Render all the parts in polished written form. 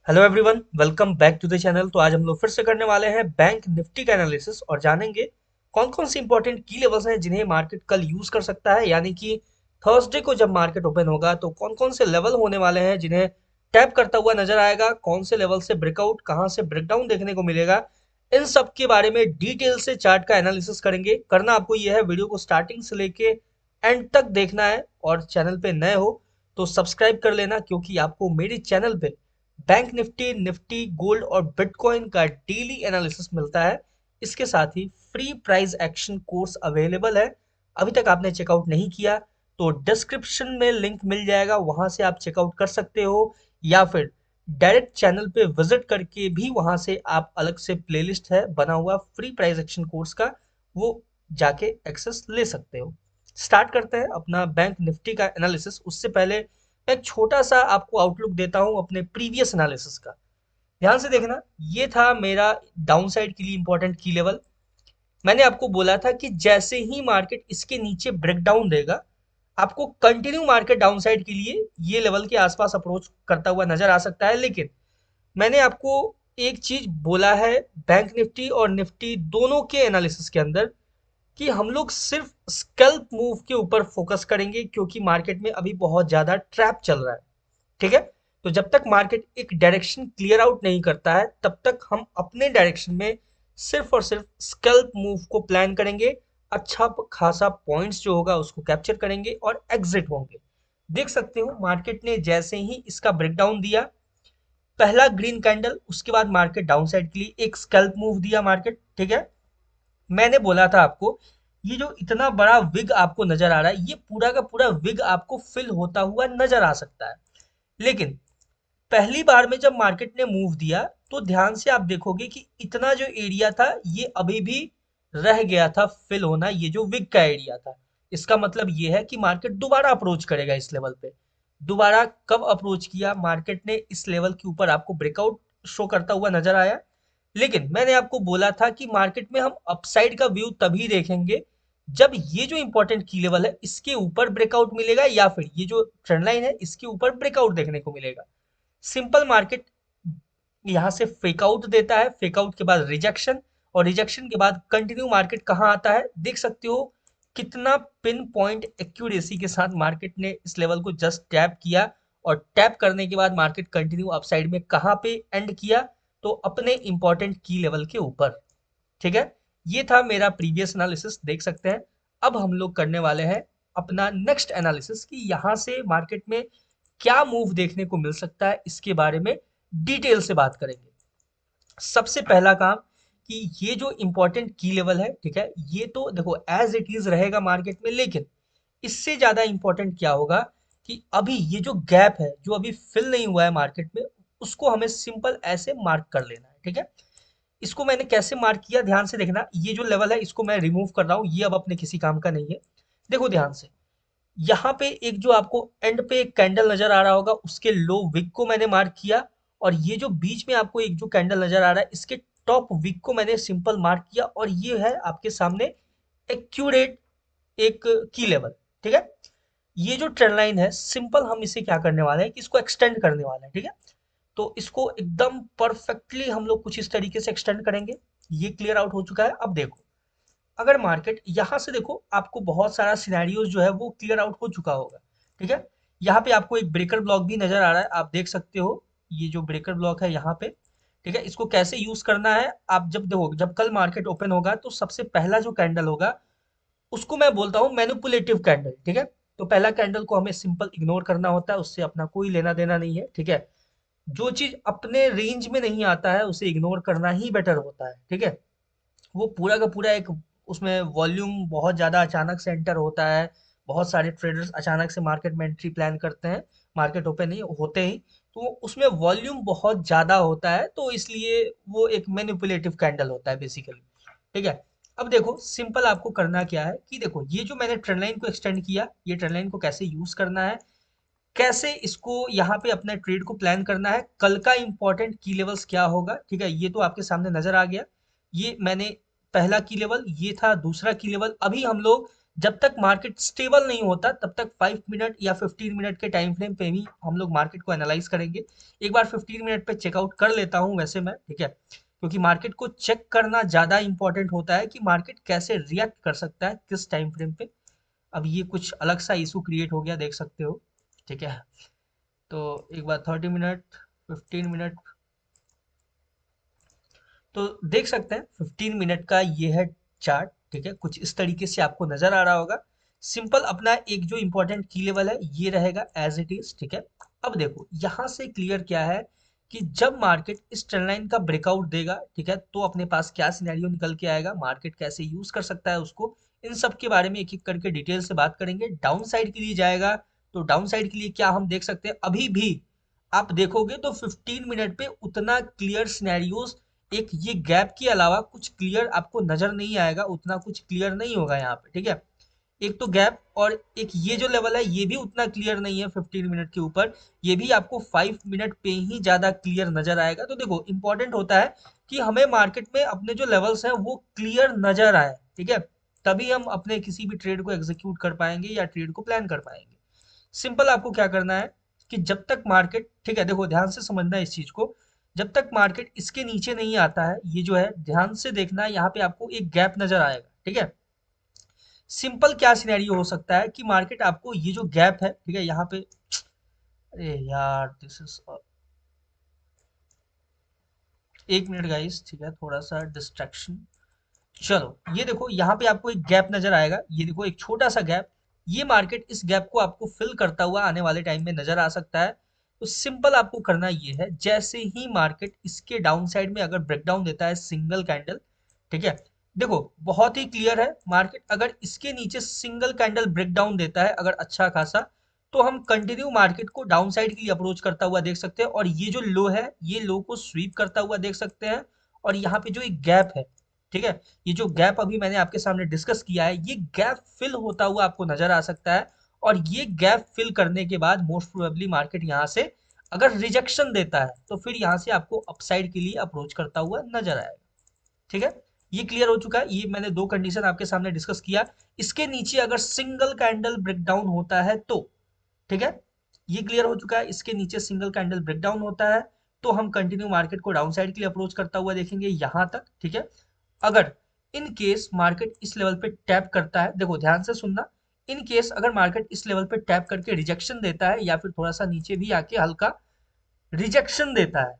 Hello everyone, welcome back to the channel. तो आज हम लोग फिर से करने वाले हैं बैंक निफ्टी का एनालिसिस और जानेंगे कौन कौन सी इंपॉर्टेंट की लेवल्स हैं जिन्हें मार्केट कल यूज कर सकता है। यानी कि थर्सडे को जब मार्केट ओपन होगा तो कौन कौन से लेवल होने वाले हैं जिन्हें टैप करता हुआ नजर आएगा, कौन से लेवल से ब्रेकआउट, कहां से ब्रेकडाउन देखने को मिलेगा। इन सब के बारे में डिटेल से चार्ट का एनालिसिस करेंगे। करना आपको यह है, वीडियो को स्टार्टिंग से लेके एंड तक देखना है और चैनल पे नए हो तो सब्सक्राइब कर लेना, क्योंकि आपको मेरे चैनल पे बैंक निफ्टी, निफ्टी, गोल्ड और बिटकॉइन का डेली एनालिसिस मिलता है। इसके साथ ही free price action course available है। अभी तक आपने चेकआउट नहीं किया तो डिस्क्रिप्शन में लिंक मिल जाएगा, वहां से आप चेकआउट कर सकते हो, या फिर डायरेक्ट चैनल पे विजिट करके भी वहां से आप अलग से प्लेलिस्ट है बना हुआ फ्री प्राइस एक्शन कोर्स का, वो जाके एक्सेस ले सकते हो। स्टार्ट करते हैं अपना बैंक निफ्टी का एनालिसिस। उससे पहले एक छोटा सा आपको आउटलुक देता हूं अपने प्रीवियस एनालिसिस का। ध्यान से देखना, ये था मेरा डाउन साइड के लिए इंपॉर्टेंट की लेवल। मैंने आपको बोला था कि जैसे ही मार्केट इसके नीचे ब्रेकडाउन देगा, आपको कंटिन्यू मार्केट डाउन साइड के लिए ये लेवल के आसपास अप्रोच करता हुआ नजर आ सकता है। लेकिन मैंने आपको एक चीज बोला है बैंक निफ्टी और निफ्टी दोनों के एनालिसिस के अंदर, कि हम लोग सिर्फ स्कैल्प मूव के ऊपर फोकस करेंगे, क्योंकि मार्केट में अभी बहुत ज्यादा ट्रैप चल रहा है। ठीक है, तो जब तक मार्केट एक डायरेक्शन क्लियर आउट नहीं करता है तब तक हम अपने डायरेक्शन में सिर्फ और सिर्फ स्कैल्प मूव को प्लान करेंगे। अच्छा खासा पॉइंट्स जो होगा उसको कैप्चर करेंगे और एग्जिट होंगे। देख सकते हो मार्केट ने जैसे ही इसका ब्रेकडाउन दिया, पहला ग्रीन कैंडल, उसके बाद मार्केट डाउन साइड के लिए एक स्कैल्प मूव दिया मार्केट। ठीक है, मैंने बोला था आपको ये जो इतना बड़ा विग आपको नजर आ रहा है, ये पूरा का पूरा विग आपको फिल होता हुआ नजर आ सकता है। लेकिन पहली बार में जब मार्केट ने मूव दिया तो ध्यान से आप देखोगे कि इतना जो एरिया था ये अभी भी रह गया था फिल होना, ये जो विग का एरिया था। इसका मतलब ये है कि मार्केट दोबारा अप्रोच करेगा इस लेवल पे। दोबारा कब अप्रोच किया मार्केट ने, इस लेवल के ऊपर आपको ब्रेकआउट शो करता हुआ नजर आया। लेकिन मैंने आपको बोला था कि मार्केट में हम अपसाइड का व्यू तभी देखेंगे जब ये जो इंपॉर्टेंट की लेवल है इसके ऊपर ब्रेकआउट मिलेगा, या फिर ये जो ट्रेंड लाइन है इसके ऊपर ब्रेकआउट देखने को मिलेगा। सिंपल मार्केट यहाँ से फेक आउट देता है, फेक आउट के बाद रिजेक्शन, और रिजेक्शन के बाद कंटिन्यू मार्केट कहाँ आता है देख सकते हो। कितना पिन पॉइंट एक्यूरेसी के साथ मार्केट ने इस लेवल को जस्ट टैप किया, और टैप करने के बाद मार्केट कंटिन्यू अपसाइड में कहाँ पे एंड किया, तो अपने इंपॉर्टेंट की लेवल के ऊपर। ठीक है, ये था मेरा प्रीवियस एनालिसिस, देख सकते हैं। अब हम लोग करने वाले हैं अपना नेक्स्ट एनालिसिस, कि यहाँ से मार्केट में क्या मूव देखने को मिल सकता है, इसके बारे में डिटेल से बात करेंगे। सबसे पहला काम, कि ये जो इंपॉर्टेंट की लेवल है, ठीक है, ये तो देखो एज इट इज रहेगा मार्केट में। लेकिन इससे ज्यादा इंपॉर्टेंट क्या होगा, कि अभी ये जो गैप है जो अभी फिल नहीं हुआ है मार्केट में, उसको हमें सिंपल ऐसे मार्क कर लेना है। ठीक है, इसको मैंने कैसे मार्क किया ध्यान से देखना। ये जो लेवल है इसको मैं रिमूव कर रहा हूँ, ये अब अपने किसी काम का नहीं है। देखो ध्यान से, यहाँ पे एक जो आपको एंड पे एक कैंडल नजर आ रहा होगा, उसके लो विक को मैंने मार्क किया। और ये जो बीच में आपको एक जो कैंडल नजर आ रहा है इसके टॉप विक को मैंने सिंपल मार्क किया, और ये है आपके सामने एक्यूरेट एक की लेवल। ठीक है, ये जो ट्रेंड लाइन है सिंपल हम इसे क्या करने वाले हैं कि इसको एक्सटेंड करने वाले हैं। ठीक है, तो इसको एकदम परफेक्टली हम लोग कुछ इस तरीके से एक्सटेंड करेंगे। ये क्लियर आउट हो चुका है। अब देखो, अगर मार्केट यहाँ से, देखो आपको बहुत सारा सिनेरियोज जो है वो क्लियर आउट हो चुका होगा। ठीक है, यहाँ पे आपको एक ब्रेकर ब्लॉक भी नजर आ रहा है, आप देख सकते हो। ये जो ब्रेकर ब्लॉक है यहाँ पे, ठीक है, इसको कैसे यूज करना है आप जब देखो, जब कल मार्केट ओपन होगा तो सबसे पहला जो कैंडल होगा उसको मैं बोलता हूँ मैनिपुलेटिव कैंडल। ठीक है, तो पहला कैंडल को हमें सिंपल इग्नोर करना होता है, उससे अपना कोई लेना देना नहीं है। ठीक है, जो चीज अपने रेंज में नहीं आता है उसे इग्नोर करना ही बेटर होता है। ठीक है, वो पूरा का पूरा एक, उसमें वॉल्यूम बहुत ज़्यादा अचानक से एंटर होता है। बहुत सारे ट्रेडर्स अचानक से मार्केट में एंट्री प्लान करते हैं, मार्केट ओपन नहीं होते ही, तो उसमें वॉल्यूम बहुत ज़्यादा होता है, तो इसलिए वो एक मैनिपुलेटिव कैंडल होता है बेसिकली। ठीक है, अब देखो सिंपल आपको करना क्या है, कि देखो ये जो मैंने ट्रेंड लाइन को एक्सटेंड किया, ये ट्रेंड लाइन को कैसे यूज करना है, कैसे इसको यहाँ पे अपने ट्रेड को प्लान करना है, कल का इंपॉर्टेंट की लेवल्स क्या होगा। ठीक है, ये तो आपके सामने नजर आ गया। ये मैंने पहला की लेवल ये था, दूसरा की लेवल अभी हम लोग जब तक मार्केट स्टेबल नहीं होता तब तक 5 मिनट या 15 मिनट के टाइम फ्रेम पे भी हम लोग मार्केट को एनालाइज करेंगे। एक बार 15 मिनट पे चेकआउट कर लेता हूँ वैसे मैं, ठीक है, क्योंकि मार्केट को चेक करना ज़्यादा इंपॉर्टेंट होता है कि मार्केट कैसे रिएक्ट कर सकता है किस टाइम फ्रेम पे। अब ये कुछ अलग सा इशू क्रिएट हो गया, देख सकते हो, ठीक है। तो एक बार 30 मिनट, 15 मिनट, तो देख सकते हैं 15 मिनट का ये है चार्ट, ठीक है, कुछ इस तरीके से आपको नजर आ रहा होगा। सिंपल अपना एक जो इंपॉर्टेंट की लेवल है ये रहेगा एज इट इज, ठीक है। अब देखो यहाँ से क्लियर क्या है कि जब मार्केट इस ट्रेंड लाइन का ब्रेकआउट देगा, ठीक है, तो अपने पास क्या सिनेरियो निकल के आएगा, मार्केट कैसे यूज कर सकता है उसको, इन सब के बारे में एक एक करके डिटेल से बात करेंगे। डाउन साइड के लिए जाएगा तो डाउन साइड के लिए क्या हम देख सकते हैं, अभी भी आप देखोगे तो 15 मिनट पे उतना क्लियर सिनेरियोज, एक ये गैप के अलावा कुछ क्लियर आपको नजर नहीं आएगा, उतना कुछ क्लियर नहीं होगा यहाँ पे, ठीक है। एक तो गैप और एक ये जो लेवल है ये भी उतना क्लियर नहीं है 15 मिनट के ऊपर, ये भी आपको 5 मिनट पे ही ज्यादा क्लियर नजर आएगा। तो देखो इंपॉर्टेंट होता है कि हमें मार्केट में अपने जो लेवल्स हैं वो क्लियर नजर आए, ठीक है, तभी हम अपने किसी भी ट्रेड को एग्जीक्यूट कर पाएंगे या ट्रेड को प्लान कर पाएंगे। सिंपल आपको क्या करना है कि जब तक मार्केट, ठीक है, देखो ध्यान से समझना है इस चीज को, जब तक मार्केट इसके नीचे नहीं आता है, ये जो है ध्यान से देखना है, यहाँ पे आपको एक गैप नजर आएगा, ठीक है। सिंपल क्या सिनेरियो हो सकता है कि मार्केट आपको ये जो गैप है, ठीक है, यहाँ पे, अरे यार दिस इज, एक मिनट गाइस, ठीक है, थोड़ा सा डिस्ट्रैक्शन। चलो ये देखो यहाँ पे आपको एक गैप नजर आएगा, ये देखो एक छोटा सा गैप, ये मार्केट इस गैप को आपको फिल करता हुआ आने वाले टाइम में नजर आ सकता है। तो सिंपल आपको करना ये है, जैसे ही मार्केट इसके डाउन साइड में अगर ब्रेकडाउन देता है सिंगल कैंडल, ठीक है, देखो बहुत ही क्लियर है, मार्केट अगर इसके नीचे सिंगल कैंडल ब्रेकडाउन देता है अगर अच्छा खासा, तो हम कंटिन्यू मार्केट को डाउन साइड के लिए अप्रोच करता हुआ देख सकते हैं, और ये जो लो है ये लो को स्वीप करता हुआ देख सकते हैं। और यहाँ पे जो एक गैप है, ठीक है, ये जो गैप अभी मैंने आपके सामने डिस्कस किया है, ये गैप फिल होता हुआ आपको नजर आ सकता है। और ये गैप फिल करने के बाद मोस्ट प्रोबेबली मार्केट यहाँ से अगर रिजेक्शन देता है तो फिर यहाँ से आपको अपसाइड के लिए अप्रोच करता हुआ नजर आएगा, ठीक है। ये क्लियर हो चुका है, ये मैंने दो कंडीशन आपके सामने डिस्कस किया। इसके नीचे अगर सिंगल कैंडल ब्रेकडाउन होता है तो, ठीक है, ये क्लियर हो चुका है, इसके नीचे सिंगल कैंडल ब्रेकडाउन होता है तो हम कंटिन्यू मार्केट को डाउन साइड के लिए अप्रोच करता हुआ देखेंगे यहां तक, ठीक है। अगर इन केस मार्केट इस लेवल पे टैप करता है, देखो ध्यान से सुनना, इन केस अगर मार्केट इस लेवल पे टैप करके रिजेक्शन देता है या फिर थोड़ा सा नीचे भी आके हल्का रिजेक्शन देता है,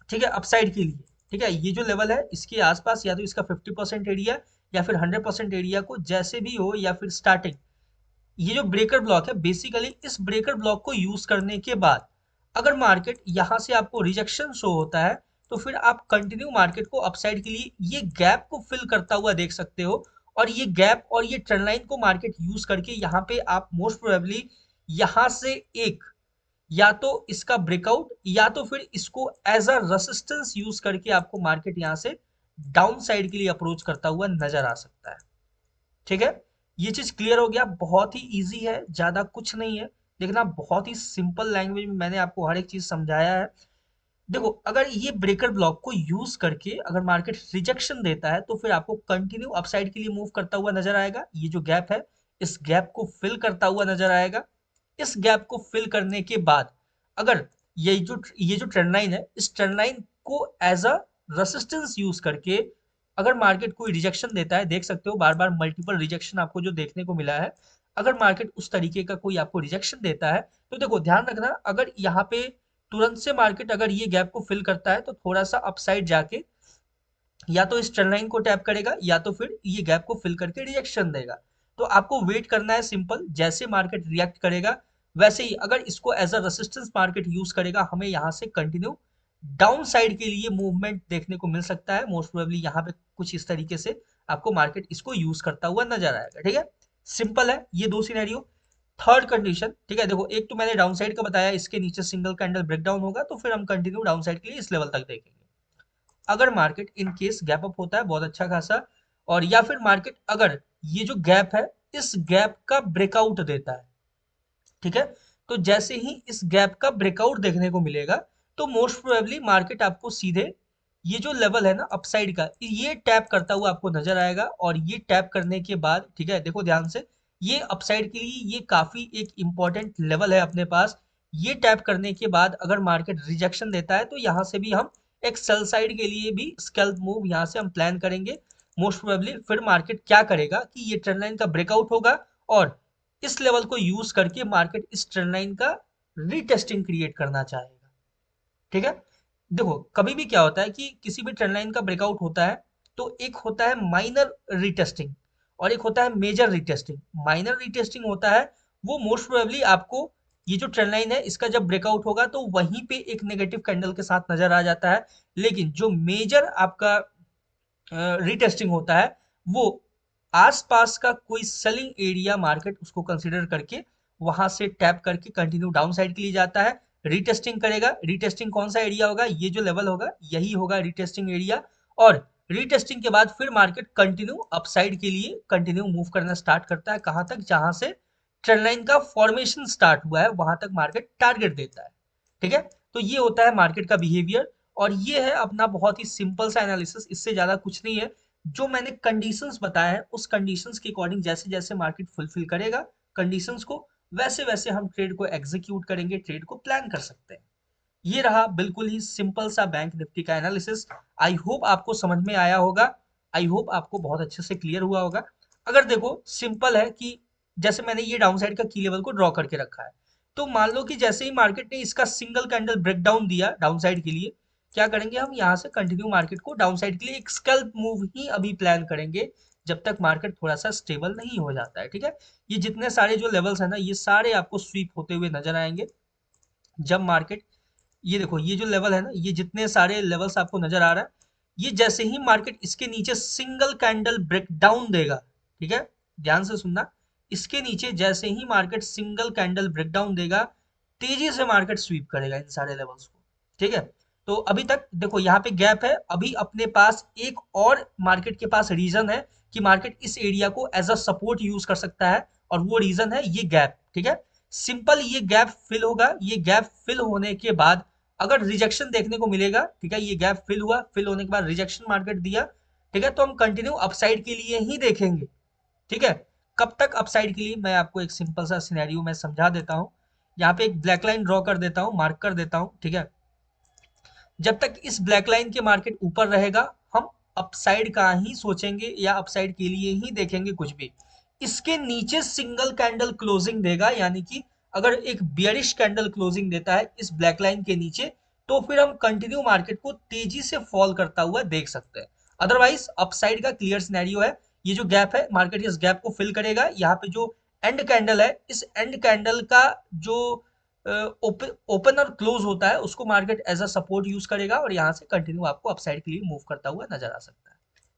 ठीक है, अपसाइड के लिए, ठीक है, ये जो लेवल है इसके आसपास या तो इसका 50% एरिया या फिर 100% एरिया को जैसे भी हो, या फिर स्टार्टिंग, ये जो ब्रेकर ब्लॉक है बेसिकली इस ब्रेकर ब्लॉक को यूज करने के बाद अगर मार्केट यहाँ से आपको रिजेक्शन शो होता है तो फिर आप कंटिन्यू मार्केट को अपसाइड के लिए ये गैप को फिल करता हुआ देख सकते हो। और ये गैप और ये ट्रेंड लाइन को मार्केट यूज करके यहाँ पे आप मोस्ट प्रोबेबली यहाँ से एक, या तो इसका ब्रेकआउट या तो फिर इसको एज अ रेसिस्टेंस यूज करके आपको मार्केट यहाँ से डाउन साइड के लिए अप्रोच करता हुआ नजर आ सकता है, ठीक है। ये चीज क्लियर हो गया, बहुत ही इजी है, ज्यादा कुछ नहीं है, देखना बहुत ही सिंपल लैंग्वेज में मैंने आपको हर एक चीज समझाया है। देखो अगर ये ब्रेकर ब्लॉक को यूज करके अगर मार्केट रिजेक्शन देता है तो फिर आपको कंटिन्यू अपसाइड के लिए मूव करता हुआ नजर आएगा, ये जो गैप है इस गैप को फिल करता हुआ नजर आएगा। इस गैप को फिल करने के बाद अगर ये जो ट्रेंड लाइन है इस ट्रेंड लाइन को एज अ रेसिस्टेंस यूज करके अगर मार्केट कोई रिजेक्शन देता है, देख सकते हो बार बार मल्टीपल रिजेक्शन आपको जो देखने को मिला है, अगर मार्केट उस तरीके का कोई आपको रिजेक्शन देता है तो देखो ध्यान रखना, अगर यहाँ पे तुरंत से मार्केट अगर ये गैप को फिल करता है तो थोड़ा सा अपसाइड जाके या तो इस ट्रेंड लाइन को टैप करेगा या तो फिर ये गैप को फिल करके रिजेक्शन देगा। तो आपको वेट करना है, सिंपल जैसे मार्केट रिएक्ट करेगा वैसे ही अगर इसको as a resistance market use करेगा हमें यहाँ से कंटिन्यू डाउन साइड के लिए मूवमेंट देखने को मिल सकता है। मोस्ट प्रोबेबली यहाँ पे कुछ इस तरीके से आपको मार्केट इसको यूज करता हुआ नजर आएगा, ठीक है। सिंपल है ये दो सिनेरियो। थर्ड कंडीशन, ठीक है, देखो एक तो मैंने डाउन साइड का बताया, इसके नीचे सिंगल कैंडल ब्रेकडाउन होगा तो फिर हम कंटिन्यू डाउन साइड के लिए इस लेवल तक देखेंगे। अगर market in case gap up होता है बहुत अच्छा खासा, और या फिर मार्केट अगर ये जो गैप है इस गैप का ब्रेकआउट देता है, ठीक है, तो जैसे ही इस गैप का ब्रेकआउट देखने को मिलेगा तो मोस्ट प्रोबेबली मार्केट आपको सीधे ये जो लेवल है ना अपसाइड का, ये टैप करता हुआ आपको नजर आएगा, और ये टैप करने के बाद, ठीक है, देखो ध्यान से, ये अपसाइड के लिए ये काफी एक इंपॉर्टेंट लेवल है अपने पास। ये टैप करने के बाद अगर मार्केट रिजेक्शन देता है तो यहाँ से भी हम एक सेल साइड के लिए भी स्कैल्प मूव यहाँ से हम प्लान करेंगे। मोस्ट प्रोबेबली फिर मार्केट क्या करेगा कि ये ट्रेंड लाइन का ब्रेकआउट होगा, और इस लेवल को यूज करके मार्केट इस ट्रेंड लाइन का रीटेस्टिंग क्रिएट करना चाहेगा। ठीक है, देखो कभी भी क्या होता है कि किसी भी ट्रेंड लाइन का ब्रेकआउट होता है तो एक होता है माइनर रीटेस्टिंग और एक होता है मेजर रीटेस्टिंग। माइनर रीटेस्टिंग होता है वो मोस्ट प्रोबेबली आपको ये जो ट्रेंड लाइन है इसका जब ब्रेकआउट होगा तो वहीं पे एक नेगेटिव कैंडल के साथ नजर आ जाता है। लेकिन जो मेजर आपका रीटेस्टिंग होता है वो आसपास का कोई सेलिंग एरिया मार्केट उसको कंसीडर करके वहां से टैप करके कंटिन्यू डाउन साइड के लिए जाता है, रीटेस्टिंग करेगा। रीटेस्टिंग कौन सा एरिया होगा, ये जो लेवल होगा यही होगा रीटेस्टिंग एरिया। और रीटेस्टिंग के बाद फिर मार्केट कंटिन्यू अपसाइड के लिए कंटिन्यू मूव करना स्टार्ट करता है, कहां तक, जहां से ट्रेंड लाइन का फॉर्मेशन स्टार्ट हुआ है वहां तक मार्केट टारगेट देता है। ठीक है, तो ये होता है मार्केट का बिहेवियर, और ये है अपना बहुत ही सिंपल सा एनालिसिस, इससे ज्यादा कुछ नहीं है। जो मैंने कंडीशंस बताया है उस कंडीशंस के अकॉर्डिंग जैसे जैसे मार्केट फुलफिल करेगा कंडीशंस को, वैसे वैसे हम ट्रेड को एग्जीक्यूट करेंगे, ट्रेड को प्लान कर सकते हैं। ये रहा बिल्कुल ही सिंपल सा बैंक निफ्टी का एनालिसिस। आई होप आपको समझ में आया होगा, आई होप आपको बहुत अच्छे से क्लियर हुआ होगा। अगर देखो सिंपल है कि जैसे मैंने ये डाउन साइड का की लेवल को ड्रॉ करके रखा है, तो मान लो कि जैसे ही मार्केट ने इसका सिंगल कैंडल ब्रेकडाउन दिया डाउन साइड के लिए, क्या करेंगे हम यहाँ से कंटिन्यू मार्केट को डाउन साइड के लिए एक स्कैल्प मूव ही अभी प्लान करेंगे, जब तक मार्केट थोड़ा सा स्टेबल नहीं हो जाता है। ठीक है, ये जितने सारे जो लेवल्स है ना ये सारे आपको स्वीप होते हुए नजर आएंगे जब मार्केट, ये देखो ये जो लेवल है ना, ये जितने सारे लेवल्स आपको नजर आ रहा है, ये जैसे ही मार्केट इसके नीचे सिंगल कैंडल ब्रेकडाउन देगा, ठीक है, ध्यान से सुनना, इसके नीचे जैसे ही मार्केट सिंगल कैंडल ब्रेकडाउन देगा, तेजी से मार्केट स्वीप करेगा इन सारे लेवल्स को। ठीक है, तो अभी तक देखो यहाँ पे गैप है, अभी अपने पास एक और मार्केट के पास रीजन है कि मार्केट इस एरिया को एज अ सपोर्ट यूज कर सकता है, और वो रीजन है ये गैप। ठीक है, सिंपल ये गैप फिल होगा, ये गैप फिल होने के बाद अगर रिजेक्शन देखने को मिलेगा, ठीक है, ये गैप फिल हुआ, फिल होने के बाद रिजेक्शन मार्केट दिया, ठीक है, तो हम कंटिन्यू अपसाइड के लिए ही देखेंगे। ठीक है, कब तक अपसाइड के लिए, मैं आपको एक सिंपल सा सिनेरियो में समझा देता हूँ। यहाँ पे एक ब्लैक लाइन ड्रॉ कर देता हूँ, मार्क कर देता हूँ। ठीक है, जब तक इस ब्लैक लाइन के मार्केट ऊपर रहेगा हम अपसाइड का ही सोचेंगे या अपसाइड के लिए ही देखेंगे कुछ भी। इसके नीचे सिंगल कैंडल क्लोजिंग देगा, यानी कि अगर एक बियरिश कैंडल क्लोजिंग देता है इस ब्लैक लाइन के नीचे, तो फिर हम कंटिन्यू मार्केट को तेजी से फॉल करता हुआ देख सकते हैं। अदरवाइज अपसाइड का क्लियर सिनेरियो है, ये जो गैप है मार्केट इस गैप को फिल करेगा, यहाँ पे जो एंड कैंडल है इस एंड कैंडल का जो ओपन और क्लोज होता है उसको market as a support use करेगा, और यहाँ से कंटिन्यू आपको अपसाइड के लिए मूव करता हुआ नजर आ सकता है।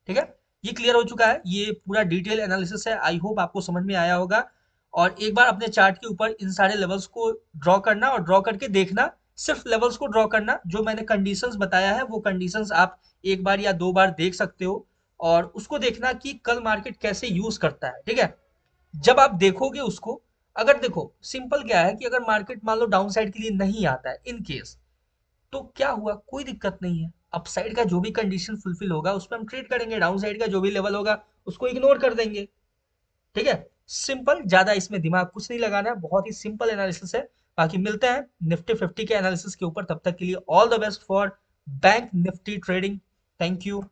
ठीक है, ये क्लियर हो चुका है, ये पूरा डिटेल एनालिसिस है, आई होप आपको समझ में आया होगा। और एक बार अपने चार्ट के ऊपर इन सारे लेवल्स को ड्रॉ करना और ड्रॉ करके देखना, सिर्फ लेवल्स को ड्रॉ करना, जो मैंने कंडीशंस बताया है वो कंडीशंस आप एक बार या दो बार देख सकते हो, और उसको देखना कि कल मार्केट कैसे यूज करता है। ठीक है, जब आप देखोगे उसको, अगर देखो सिंपल क्या है कि अगर मार्केट मान लो डाउन साइड के लिए नहीं आता है इन केस, तो क्या हुआ, कोई दिक्कत नहीं है, अपसाइड का जो भी कंडीशन फुलफिल होगा उस पर हम ट्रेड करेंगे, डाउन साइड का जो भी लेवल होगा उसको इग्नोर कर देंगे। ठीक है, सिंपल, ज्यादा इसमें दिमाग कुछ नहीं लगाना है, बहुत ही सिंपल एनालिसिस है। बाकी मिलते हैं निफ्टी 50 के एनालिसिस के ऊपर, तब तक के लिए all the best for bank Nifty trading. Thank you.